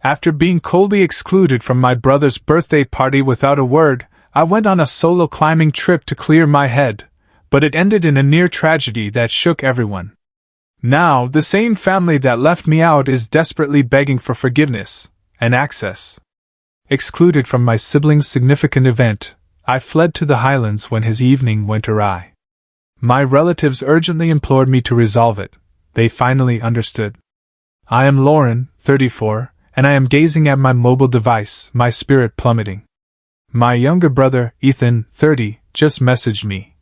After being coldly excluded from my brother's birthday party without a word, I went on a solo climbing trip to clear my head, but it ended in a near tragedy that shook everyone. Now, the same family that left me out is desperately begging for forgiveness and access. Excluded from my sibling's significant event, I fled to the Highlands when his evening went awry. My relatives urgently implored me to resolve it. They finally understood. I am Lauren, 34, and I am gazing at my mobile device, my spirit plummeting. My younger brother, Ethan, 30, just messaged me.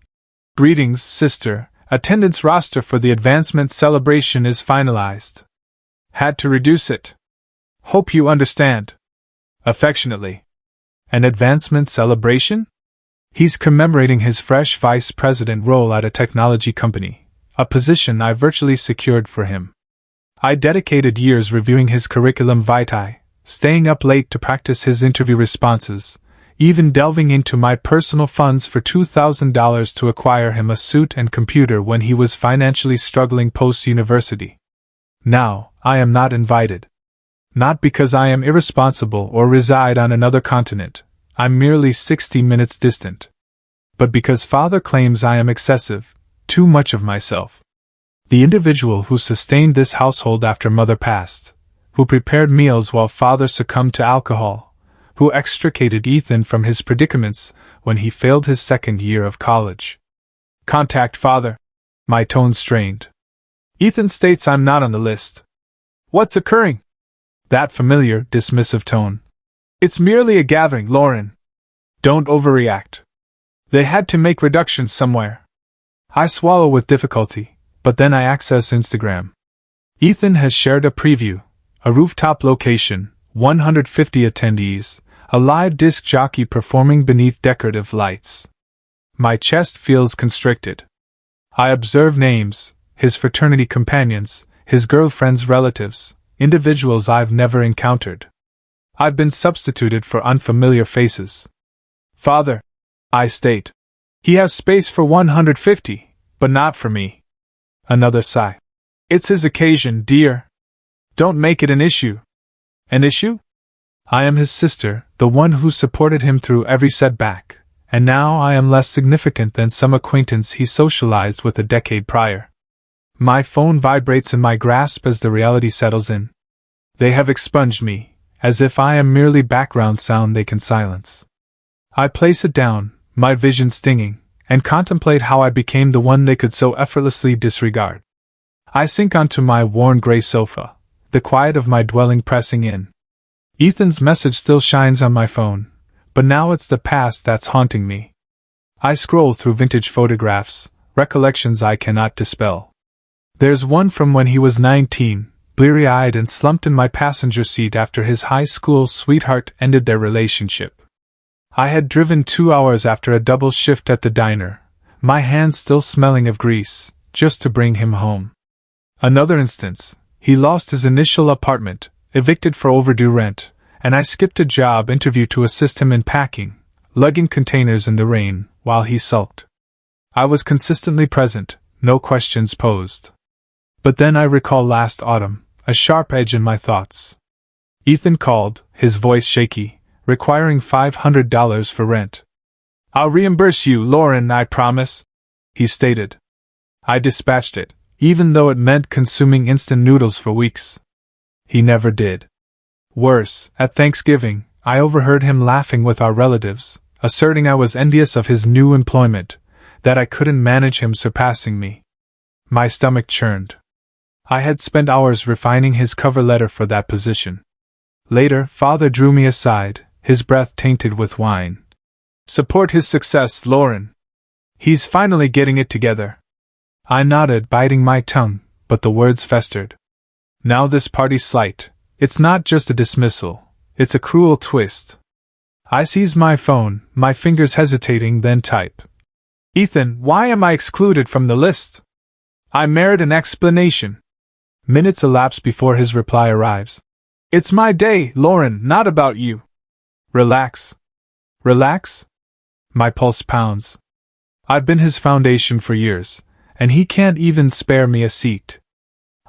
Greetings, sister. Attendance roster for the advancement celebration is finalized. Had to reduce it. Hope you understand. Affectionately. An advancement celebration? He's commemorating his fresh vice president role at a technology company, a position I virtually secured for him. I dedicated years reviewing his curriculum vitae, staying up late to practice his interview responses, even delving into my personal funds for $2,000 to acquire him a suit and computer when he was financially struggling post-university. Now, I am not invited. Not because I am irresponsible or reside on another continent, I'm merely 60 minutes distant. But because Father claims I am excessive, too much of myself. The individual who sustained this household after Mother passed, who prepared meals while Father succumbed to alcohol, who extricated Ethan from his predicaments when he failed his second year of college. Contact Father. My tone strained. Ethan states I'm not on the list. What's occurring? That familiar, dismissive tone. It's merely a gathering, Lauren. Don't overreact. They had to make reductions somewhere. I swallow with difficulty, but then I access Instagram. Ethan has shared a preview, a rooftop location, 150 attendees, a live disc jockey performing beneath decorative lights. My chest feels constricted. I observe names, his fraternity companions, his girlfriend's relatives, individuals I've never encountered. I've been substituted for unfamiliar faces. Father, I state. He has space for 150, but not for me. Another sigh. It's his occasion, dear. Don't make it an issue. An issue? I am his sister, the one who supported him through every setback, and now I am less significant than some acquaintance he socialized with a decade prior. My phone vibrates in my grasp as the reality settles in. They have expunged me, as if I am merely background sound they can silence. I place it down, my vision stinging, and contemplate how I became the one they could so effortlessly disregard. I sink onto my worn gray sofa, the quiet of my dwelling pressing in. Ethan's message still shines on my phone, but now it's the past that's haunting me. I scroll through vintage photographs, recollections I cannot dispel. There's one from when he was 19, bleary-eyed and slumped in my passenger seat after his high school sweetheart ended their relationship. I had driven 2 hours after a double shift at the diner, my hands still smelling of grease, just to bring him home. Another instance, he lost his initial apartment, evicted for overdue rent, and I skipped a job interview to assist him in packing, lugging containers in the rain, while he sulked. I was consistently present, no questions posed. But then I recall last autumn, a sharp edge in my thoughts. Ethan called, his voice shaky, requiring $500 for rent. I'll reimburse you, Lauren, I promise, he stated. I dispatched it, even though it meant consuming instant noodles for weeks. He never did. Worse, at Thanksgiving, I overheard him laughing with our relatives, asserting I was envious of his new employment, that I couldn't manage him surpassing me. My stomach churned. I had spent hours refining his cover letter for that position. Later, Father drew me aside, his breath tainted with wine. Support his success, Lauren. He's finally getting it together. I nodded, biting my tongue, but the words festered. Now this party's slight. It's not just a dismissal, it's a cruel twist. I seize my phone, my fingers hesitating, then type. Ethan, why am I excluded from the list? I merit an explanation. Minutes elapse before his reply arrives. It's my day, Lauren, not about you. Relax. Relax? My pulse pounds. I've been his foundation for years, and he can't even spare me a seat.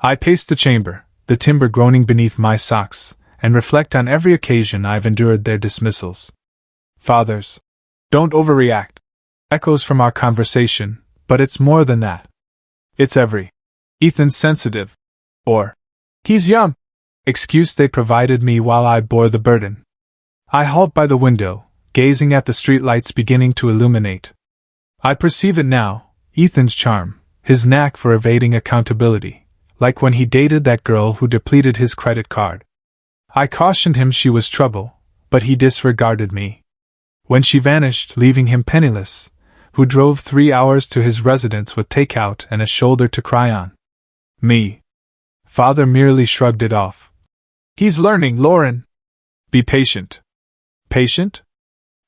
I pace the chamber, the timber groaning beneath my socks, and reflect on every occasion I've endured their dismissals. Fathers, don't overreact. Echoes from our conversation, but it's more than that. It's every Ethan's sensitive, or he's young, excuse they provided me while I bore the burden. I halt by the window, gazing at the streetlights beginning to illuminate. I perceive it now, Ethan's charm, his knack for evading accountability, like when he dated that girl who depleted his credit card. I cautioned him she was trouble, but he disregarded me. When she vanished, leaving him penniless, who drove 3 hours to his residence with takeout and a shoulder to cry on. Me. Father merely shrugged it off. He's learning, Lauren. Be patient. Patient?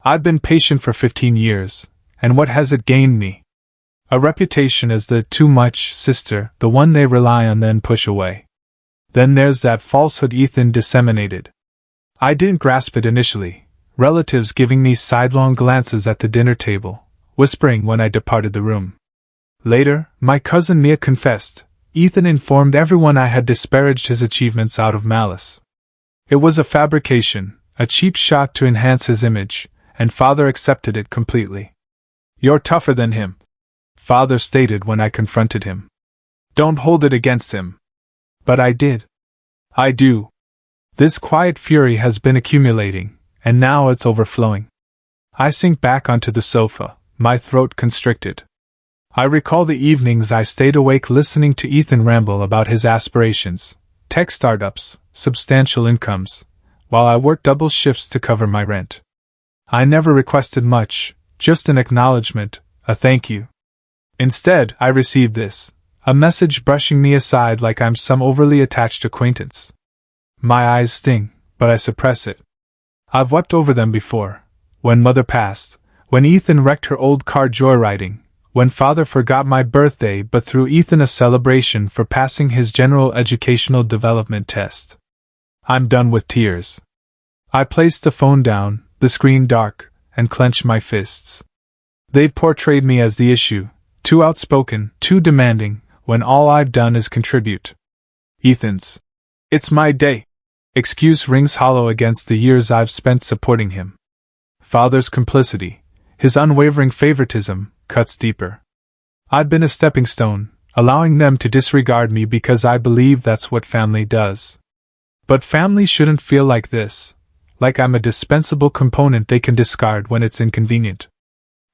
I've been patient for 15 years, and what has it gained me? A reputation as the too much sister, the one they rely on then push away. Then there's that falsehood Ethan disseminated. I didn't grasp it initially, relatives giving me sidelong glances at the dinner table, whispering when I departed the room. Later, my cousin Mia confessed. Ethan informed everyone I had disparaged his achievements out of malice. It was a fabrication, a cheap shot to enhance his image, and Father accepted it completely. You're tougher than him, Father stated when I confronted him. Don't hold it against him. But I did. I do. This quiet fury has been accumulating, and now it's overflowing. I sink back onto the sofa, my throat constricted. I recall the evenings I stayed awake listening to Ethan ramble about his aspirations, tech startups, substantial incomes, while I worked double shifts to cover my rent. I never requested much, just an acknowledgement, a thank you. Instead, I received this, a message brushing me aside like I'm some overly attached acquaintance. My eyes sting, but I suppress it. I've wept over them before, when Mother passed, when Ethan wrecked her old car joyriding, when Father forgot my birthday but threw Ethan a celebration for passing his general educational development test. I'm done with tears. I place the phone down, the screen dark, and clench my fists. They've portrayed me as the issue, too outspoken, too demanding, when all I've done is contribute. Ethan's "It's my day" excuse rings hollow against the years I've spent supporting him. Father's complicity, his unwavering favoritism, cuts deeper. I've been a stepping stone, allowing them to disregard me because I believe that's what family does. But family shouldn't feel like this, like I'm a dispensable component they can discard when it's inconvenient.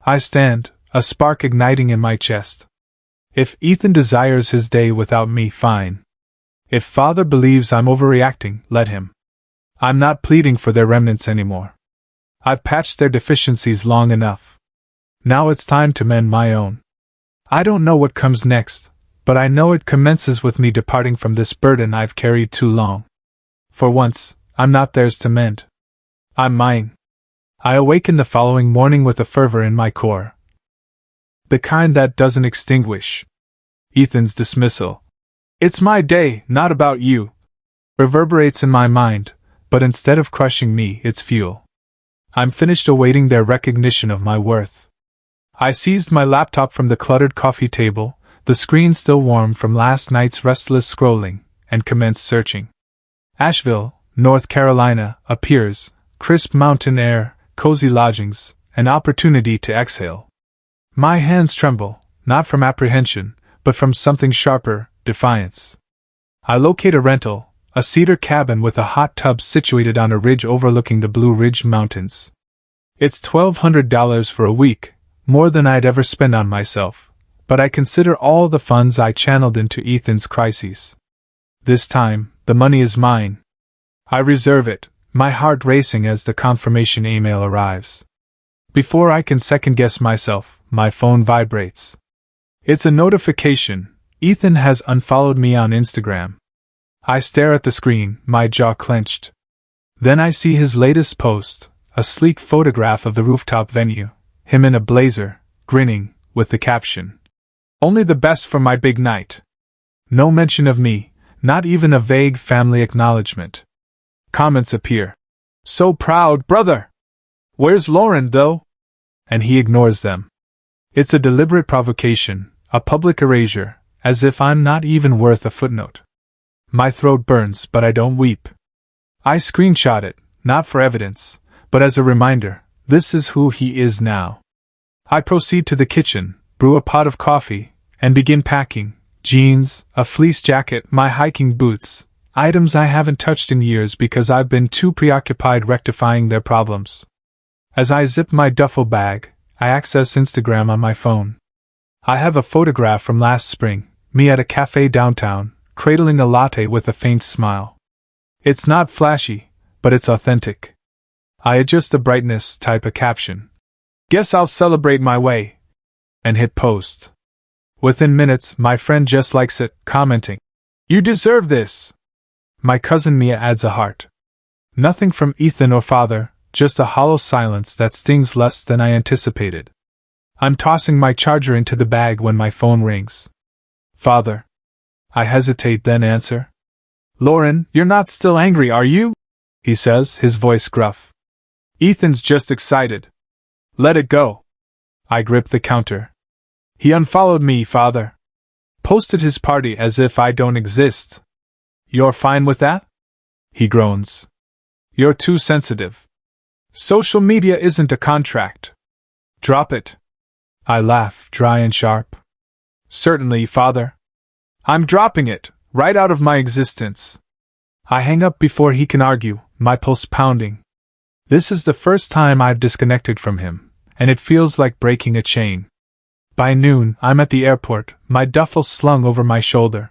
I stand, a spark igniting in my chest. If Ethan desires his day without me, fine. If Father believes I'm overreacting, let him. I'm not pleading for their remnants anymore. I've patched their deficiencies long enough. Now it's time to mend my own. I don't know what comes next, but I know it commences with me departing from this burden I've carried too long. For once, I'm not theirs to mend. I'm mine. I awaken the following morning with a fervor in my core. The kind that doesn't extinguish. Ethan's dismissal. "It's my day, not about you," reverberates in my mind, but instead of crushing me, it's fuel. I'm finished awaiting their recognition of my worth. I seized my laptop from the cluttered coffee table, the screen still warm from last night's restless scrolling, and commenced searching. Asheville, North Carolina, appears, crisp mountain air, cozy lodgings, an opportunity to exhale. My hands tremble, not from apprehension, but from something sharper, defiance. I locate a rental, a cedar cabin with a hot tub situated on a ridge overlooking the Blue Ridge Mountains. It's $1,200 for a week, more than I'd ever spend on myself, but I consider all the funds I channeled into Ethan's crises. This time, the money is mine. I reserve it, my heart racing as the confirmation email arrives. Before I can second-guess myself, my phone vibrates. It's a notification. Ethan has unfollowed me on Instagram. I stare at the screen, my jaw clenched. Then I see his latest post, a sleek photograph of the rooftop venue, him in a blazer, grinning, with the caption, "Only the best for my big night." No mention of me, not even a vague family acknowledgement. Comments appear. "So proud, brother! Where's Lauren, though?" And he ignores them. It's a deliberate provocation, a public erasure, as if I'm not even worth a footnote. My throat burns, but I don't weep. I screenshot it, not for evidence, but as a reminder, this is who he is now. I proceed to the kitchen, brew a pot of coffee, and begin packing: jeans, a fleece jacket, my hiking boots, items I haven't touched in years because I've been too preoccupied rectifying their problems. As I zip my duffel bag, I access Instagram on my phone. I have a photograph from last spring, me at a cafe downtown, cradling a latte with a faint smile. It's not flashy, but it's authentic. I adjust the brightness, type a caption: "Guess I'll celebrate my way," and hit post. Within minutes, my friend just likes it, commenting, "You deserve this." My cousin Mia adds a heart. Nothing from Ethan or father, just a hollow silence that stings less than I anticipated. I'm tossing my charger into the bag when my phone rings. "Father." I hesitate, then answer. "Lauren, you're not still angry, are you?" he says, his voice gruff. "Ethan's just excited. Let it go." I grip the counter. "He unfollowed me, father. Posted his party as if I don't exist." "You're fine with that?" he groans. "You're too sensitive. Social media isn't a contract. Drop it." I laugh, dry and sharp. "Certainly, father. I'm dropping it, right out of my existence." I hang up before he can argue, my pulse pounding. This is the first time I've disconnected from him, and it feels like breaking a chain. By noon, I'm at the airport, my duffel slung over my shoulder.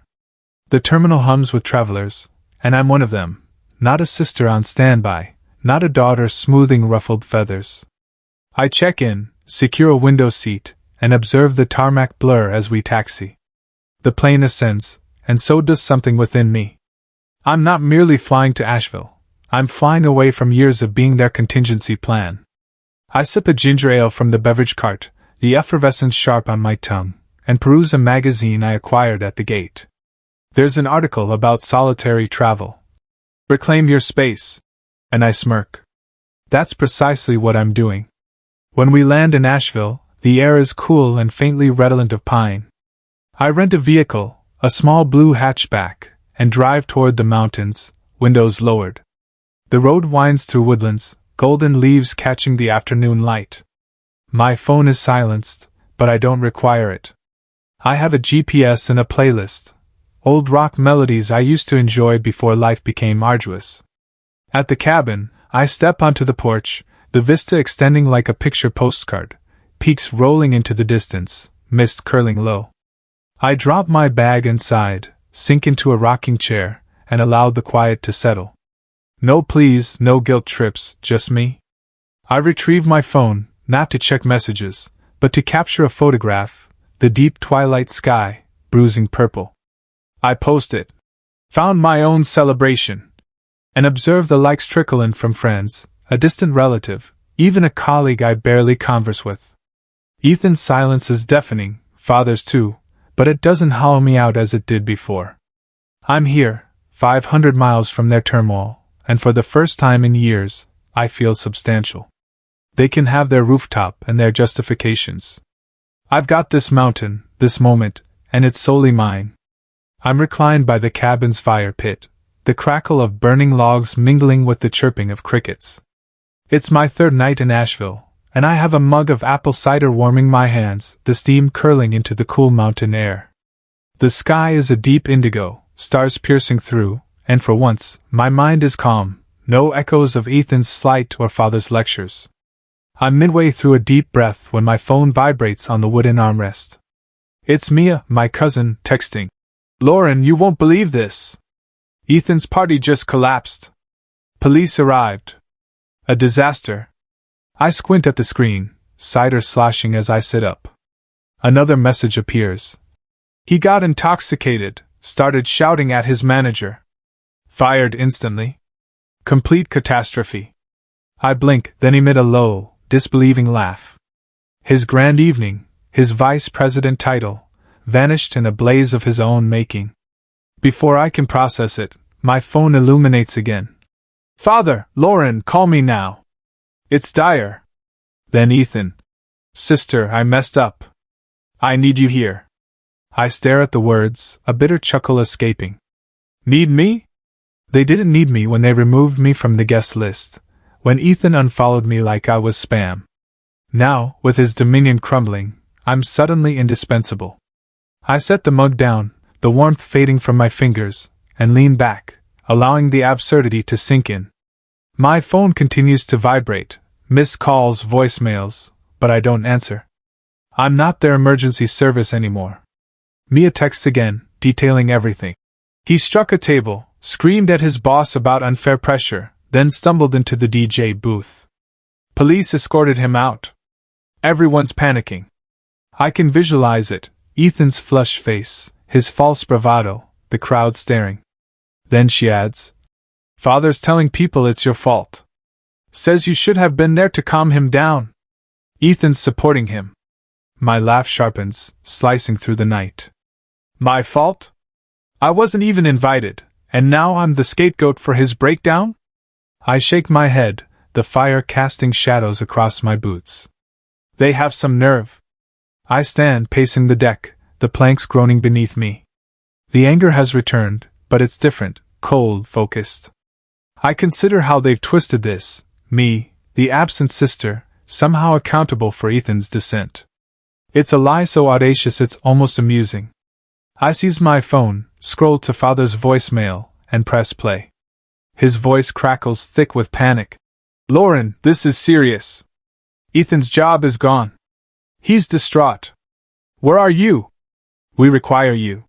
The terminal hums with travelers, and I'm one of them, not a sister on standby, not a daughter smoothing ruffled feathers. I check in, secure a window seat, and observe the tarmac blur as we taxi. The plane ascends, and so does something within me. I'm not merely flying to Asheville. I'm flying away from years of being their contingency plan. I sip a ginger ale from the beverage cart, the effervescence sharp on my tongue, and peruse a magazine I acquired at the gate. There's an article about solitary travel. "Reclaim your space," and I smirk. That's precisely what I'm doing. When we land in Asheville, the air is cool and faintly redolent of pine. I rent a vehicle, a small blue hatchback, and drive toward the mountains, windows lowered. The road winds through woodlands, golden leaves catching the afternoon light. My phone is silenced, but I don't require it. I have a GPS and a playlist, old rock melodies I used to enjoy before life became arduous. At the cabin, I step onto the porch, the vista extending like a picture postcard, peaks rolling into the distance, mist curling low. I drop my bag inside, sink into a rocking chair, and allow the quiet to settle. No pleas, no guilt trips, just me. I retrieve my phone, not to check messages, but to capture a photograph, the deep twilight sky, bruising purple. I post it. Found my own celebration. And observe the likes trickle in from friends, a distant relative, even a colleague I barely converse with. Ethan's silence is deafening, father's too, but it doesn't hollow me out as it did before. I'm here, 500 miles from their turmoil, and for the first time in years, I feel substantial. They can have their rooftop and their justifications. I've got this mountain, this moment, and it's solely mine. I'm reclined by the cabin's fire pit, the crackle of burning logs mingling with the chirping of crickets. It's my third night in Asheville, and I have a mug of apple cider warming my hands, the steam curling into the cool mountain air. The sky is a deep indigo, stars piercing through, and for once, my mind is calm, no echoes of Ethan's slight or father's lectures. I'm midway through a deep breath when my phone vibrates on the wooden armrest. It's Mia, my cousin, texting. "Lauren, you won't believe this. Ethan's party just collapsed. Police arrived. A disaster." I squint at the screen, cider sloshing as I sit up. Another message appears. "He got intoxicated, started shouting at his manager. Fired instantly. Complete catastrophe." I blink, then emit a low, disbelieving laugh. His grand evening, his vice president title, vanished in a blaze of his own making. Before I can process it, my phone illuminates again. "Father, Lauren, call me now. It's dire." Then Ethan. "Sister, I messed up. I need you here." I stare at the words, a bitter chuckle escaping. "Need me?" They didn't need me when they removed me from the guest list, when Ethan unfollowed me like I was spam. Now, with his dominion crumbling, I'm suddenly indispensable. I set the mug down, the warmth fading from my fingers, and lean back, allowing the absurdity to sink in. My phone continues to vibrate, missed calls, voicemails, but I don't answer. I'm not their emergency service anymore. Mia texts again, detailing everything. He struck a table, screamed at his boss about unfair pressure, then stumbled into the DJ booth. Police escorted him out. Everyone's panicking. I can visualize it, Ethan's flushed face, his false bravado, the crowd staring. Then she adds, "Father's telling people it's your fault. Says you should have been there to calm him down." Ethan's supporting him. My laugh sharpens, slicing through the night. My fault? I wasn't even invited, and now I'm the scapegoat for his breakdown? I shake my head, the fire casting shadows across my boots. They have some nerve. I stand pacing the deck, the planks groaning beneath me. The anger has returned, but it's different, cold, focused. I consider how they've twisted this, me, the absent sister, somehow accountable for Ethan's descent. It's a lie so audacious it's almost amusing. I seize my phone, scroll to father's voicemail, and press play. His voice crackles thick with panic. "Lauren, this is serious. Ethan's job is gone. He's distraught. Where are you? We require you."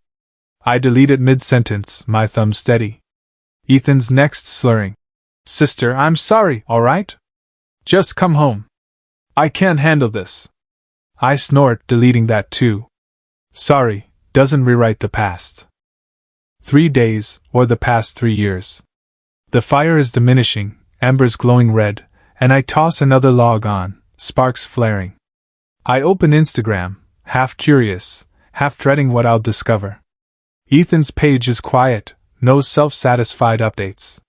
I deleted mid-sentence, my thumb steady. Ethan's next slurring. "Sister, I'm sorry, alright? Just come home. I can't handle this." I snort, deleting that too. Sorry doesn't rewrite the past. 3 days, or the past 3 years. The fire is diminishing, embers glowing red, and I toss another log on, sparks flaring. I open Instagram, half curious, half dreading what I'll discover. Ethan's page is quiet, no self-satisfied updates.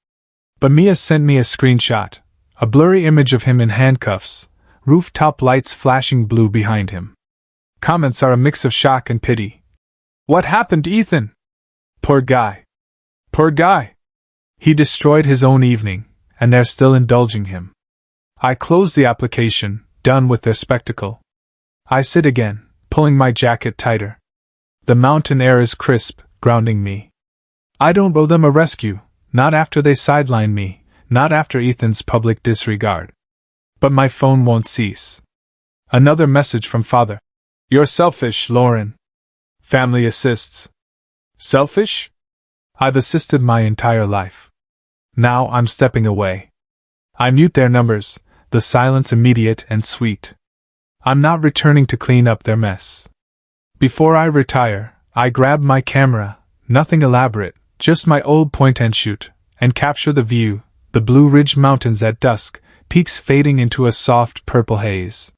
But Mia sent me a screenshot, a blurry image of him in handcuffs, rooftop lights flashing blue behind him. Comments are a mix of shock and pity. "What happened to Ethan? Poor guy. Poor guy. He destroyed his own evening, and they're still indulging him." I close the application, done with their spectacle. I sit again, pulling my jacket tighter. The mountain air is crisp, grounding me. I don't owe them a rescue, not after they sideline me, not after Ethan's public disregard. But my phone won't cease. Another message from father. "You're selfish, Lauren. Family assists." Selfish? I've assisted my entire life. Now I'm stepping away. I mute their numbers, the silence immediate and sweet. I'm not returning to clean up their mess. Before I retire, I grab my camera, nothing elaborate, just my old point-and-shoot, and capture the view, the Blue Ridge Mountains at dusk, peaks fading into a soft purple haze.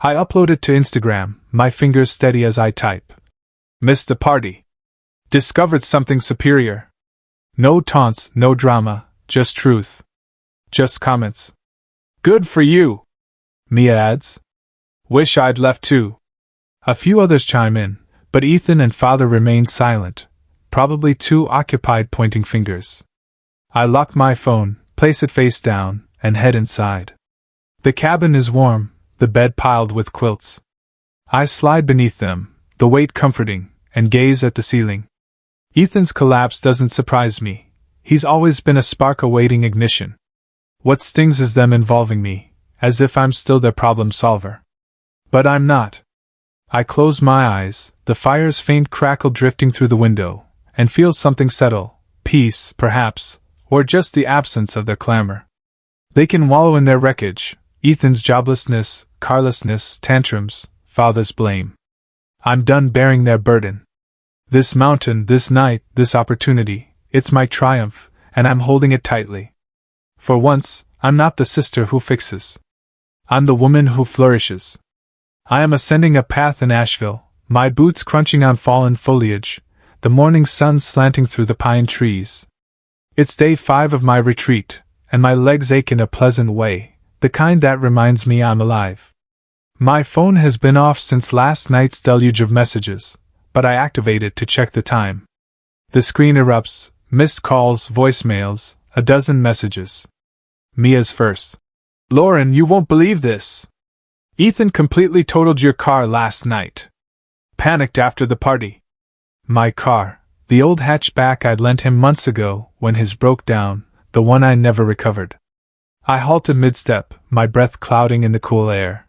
I upload it to Instagram, my fingers steady as I type. Missed the party. Discovered something superior. No taunts, no drama, just truth. Just comments. "Good for you," Mia adds. "Wish I'd left too." A few others chime in, but Ethan and father remain silent, probably too occupied pointing fingers. I lock my phone, place it face down, and head inside. The cabin is warm, the bed piled with quilts. I slide beneath them, the weight comforting, and gaze at the ceiling. Ethan's collapse doesn't surprise me. He's always been a spark awaiting ignition. What stings is them involving me, as if I'm still their problem solver. But I'm not. I close my eyes, the fire's faint crackle drifting through the window, and feel something settle, peace, perhaps, or just the absence of their clamor. They can wallow in their wreckage, Ethan's joblessness, carlessness, tantrums, father's blame. I'm done bearing their burden. This mountain, this night, this opportunity, it's my triumph, and I'm holding it tightly. For once, I'm not the sister who fixes. I'm the woman who flourishes. I am ascending a path in Asheville, my boots crunching on fallen foliage, the morning sun slanting through the pine trees. It's day 5 of my retreat, and my legs ache in a pleasant way, the kind that reminds me I'm alive. My phone has been off since last night's deluge of messages, but I activate it to check the time. The screen erupts, missed calls, voicemails, a dozen messages. Mia's first. Lauren, you won't believe this. Ethan completely totaled your car last night. Panicked after the party. My car, the old hatchback I'd lent him months ago when his broke down, the one I never recovered. I halted mid-step, my breath clouding in the cool air.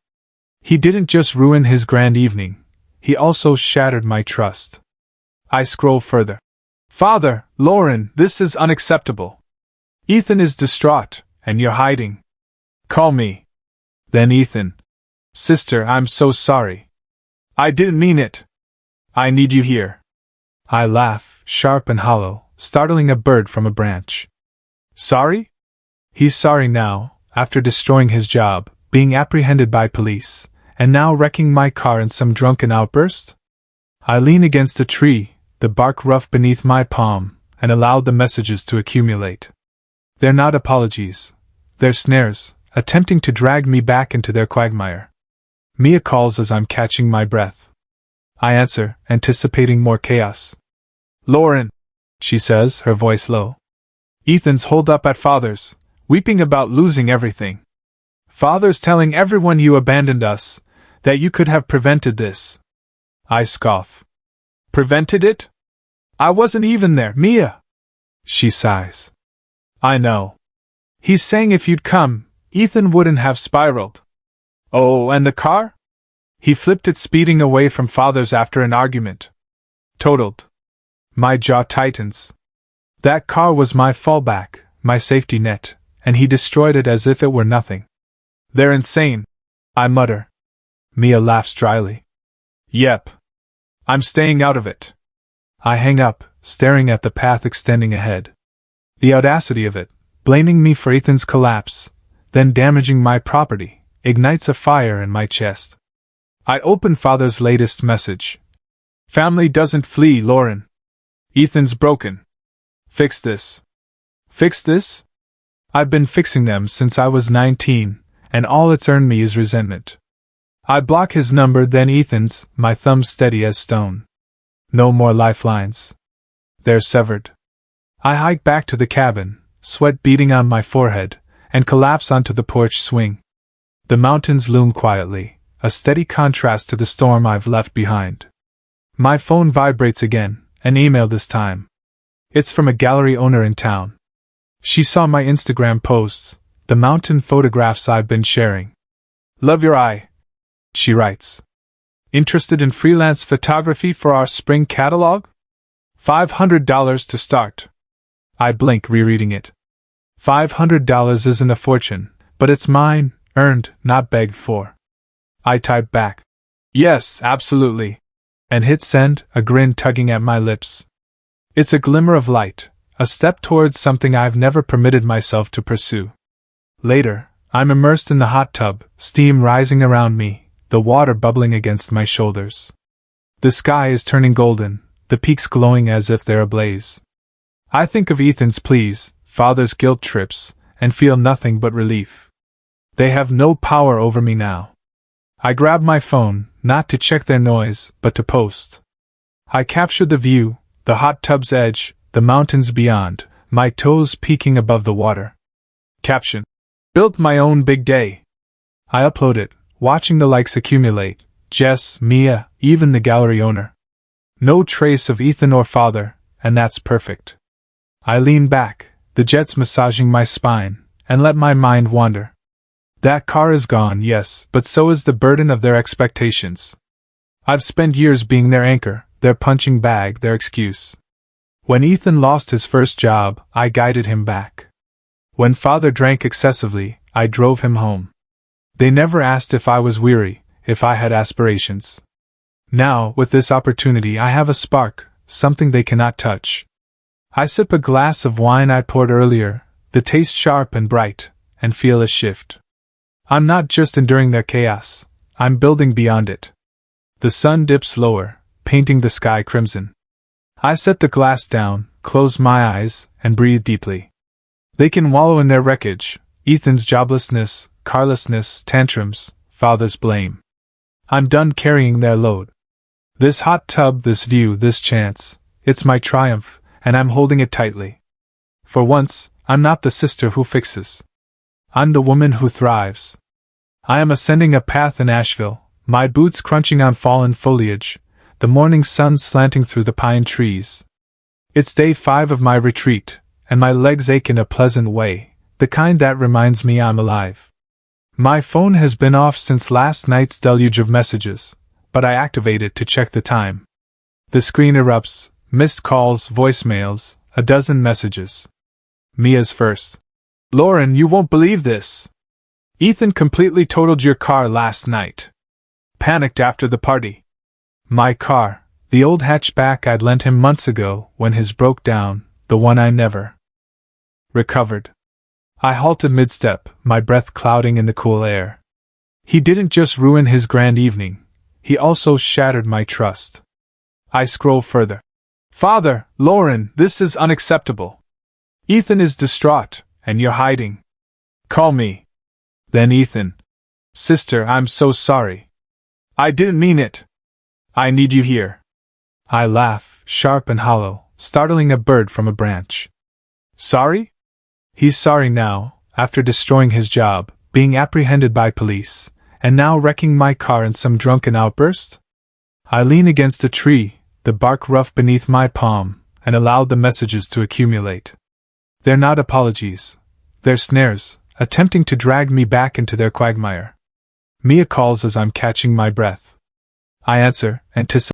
He didn't just ruin his grand evening, he also shattered my trust. I scroll further. Father, Lauren, this is unacceptable. Ethan is distraught, and you're hiding. Call me. Then Ethan. Sister, I'm so sorry. I didn't mean it. I need you here. I laugh, sharp and hollow, startling a bird from a branch. Sorry? He's sorry now, after destroying his job, being apprehended by police, and now wrecking my car in some drunken outburst? I lean against a tree, the bark rough beneath my palm, and allow the messages to accumulate. They're not apologies. They're snares, attempting to drag me back into their quagmire. Mia calls as I'm catching my breath. I answer, anticipating more chaos. Lauren, she says, her voice low. Ethan's holed up at Father's, weeping about losing everything. Father's telling everyone you abandoned us, that you could have prevented this. I scoff. Prevented it? I wasn't even there, Mia. She sighs. I know. He's saying if you'd come, Ethan wouldn't have spiraled. Oh, and the car? He flipped it speeding away from Father's after an argument. Totaled. My jaw tightens. That car was my fallback, my safety net, and he destroyed it as if it were nothing. They're insane, I mutter. Mia laughs dryly. Yep. I'm staying out of it. I hang up, staring at the path extending ahead. The audacity of it, blaming me for Ethan's collapse, then damaging my property, ignites a fire in my chest. I open Father's latest message. Family doesn't flee, Lauren. Ethan's broken. Fix this. Fix this? I've been fixing them since I was 19, and all it's earned me is resentment. I block his number, then Ethan's, my thumb steady as stone. No more lifelines. They're severed. I hike back to the cabin, sweat beading on my forehead, and collapse onto the porch swing. The mountains loom quietly, a steady contrast to the storm I've left behind. My phone vibrates again, an email this time. It's from a gallery owner in town. She saw my Instagram posts, the mountain photographs I've been sharing. Love your eye, she writes. Interested in freelance photography for our spring catalog? $500 to start. I blink rereading it. $500 isn't a fortune, but it's mine, earned, not begged for. I type back. Yes, absolutely. And hit send, a grin tugging at my lips. It's a glimmer of light, a step towards something I've never permitted myself to pursue. Later, I'm immersed in the hot tub, steam rising around me, the water bubbling against my shoulders. The sky is turning golden, the peaks glowing as if they're ablaze. I think of Ethan's pleas, Father's guilt trips, and feel nothing but relief. They have no power over me now. I grab my phone, not to check their noise, but to post. I capture the view, the hot tub's edge, the mountains beyond, my toes peeking above the water. Caption. Built my own big day. I upload it, watching the likes accumulate, Jess, Mia, even the gallery owner. No trace of Ethan or Father, and that's perfect. I lean back, the jets massaging my spine, and let my mind wander. That car is gone, yes, but so is the burden of their expectations. I've spent years being their anchor, their punching bag, their excuse. When Ethan lost his first job, I guided him back. When Father drank excessively, I drove him home. They never asked if I was weary, if I had aspirations. Now, with this opportunity, I have a spark, something they cannot touch. I sip a glass of wine I poured earlier, the taste sharp and bright, and feel a shift. I'm not just enduring their chaos, I'm building beyond it. The sun dips lower, painting the sky crimson. I set the glass down, close my eyes, and breathe deeply. They can wallow in their wreckage, Ethan's joblessness, carlessness, tantrums, Father's blame. I'm done carrying their load. This hot tub, this view, this chance, it's my triumph, and I'm holding it tightly. For once, I'm not the sister who fixes. I'm the woman who thrives. I am ascending a path in Asheville, my boots crunching on fallen foliage, the morning sun slanting through the pine trees. It's day 5 of my retreat, and my legs ache in a pleasant way, the kind that reminds me I'm alive. My phone has been off since last night's deluge of messages, but I activate it to check the time. The screen erupts, missed calls, voicemails, a dozen messages. Mia's first. Lauren, you won't believe this. Ethan completely totaled your car last night. Panicked after the party. My car, the old hatchback I'd lent him months ago when his broke down, the one I never recovered. I halted mid-step, my breath clouding in the cool air. He didn't just ruin his grand evening, he also shattered my trust. I scroll further. Father, Lauren, this is unacceptable. Ethan is distraught, and you're hiding. Call me. Then Ethan. Sister, I'm so sorry. I didn't mean it. I need you here. I laugh, sharp and hollow, startling a bird from a branch. Sorry? He's sorry now, after destroying his job, being apprehended by police, and now wrecking my car in some drunken outburst? I lean against a tree, the bark rough beneath my palm, and allow the messages to accumulate. They're not apologies. They're snares, attempting to drag me back into their quagmire. Mia calls as I'm catching my breath. I answer, anticipating.